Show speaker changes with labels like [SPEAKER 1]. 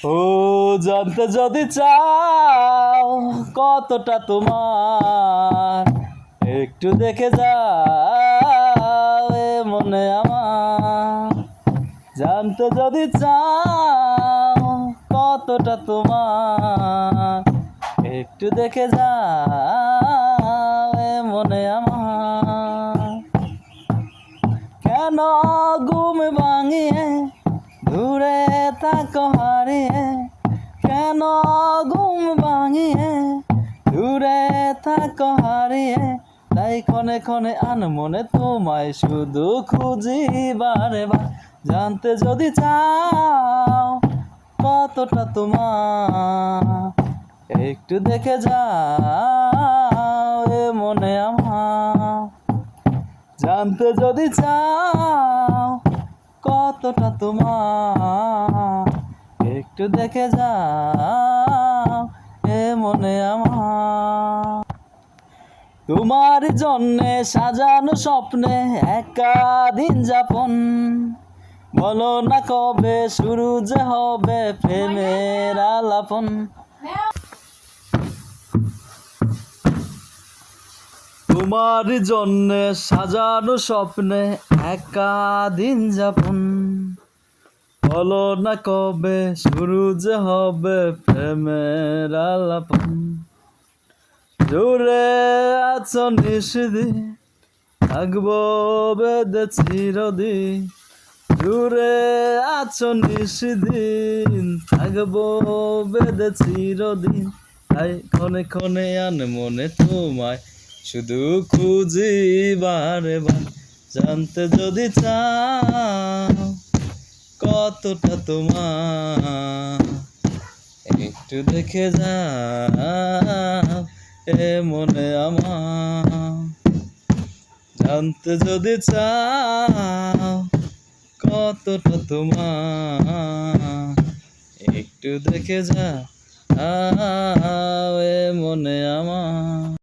[SPEAKER 1] ও জানতে যদি চাও কতটা তোমার, একটু দেখে যাও এ মনে আমার। জানতে যদি চাও কতটা তোমার, একটু দেখে যাও এ মনে আমার। কেন ঘুম ভাঙিয়ে দূরে থাকো হারিয়ে, কেন ঘুম ভাঙিয়ে দূরে থাকো হারিয়ে, তাই ক্ষণে ক্ষণে আনমনে তোমায় শুধু খুঁজি বারে বার। জানতে যদি চাও কতটা তোমার, একটু দেখে যাও এ মনে আমার। জানতে যদি চাও কতটা তোমার, একটু দেখে যাও এ মনে আমার। তোমার জন্যে সাজানো স্বপ্নে একা দিন যাপন, বলো না কবে শুরু যে হবে প্রেমের আলাপন। তোমার জন্যে সাজানো স্বপ্নে একা দিন যাপন, বলো না কবে শুরু যে হবে প্রেমের আলাপন। দূরে আছো নিশিদিন থাকবো বেদে চিরদিন, দূরে আছো নিশিদিন থাকবো বেদে চিরদিন, তাই ক্ষণে ক্ষণে আনমনে তোমায় শুধু খুঁজি বারে বার। জানতে যদি চাও কতটা তোমার, একটু দেখে যাও এ মনে আমার। জানতে যদি চাও কতটা তোমার, একটু দেখে যাও এ মনে আমার।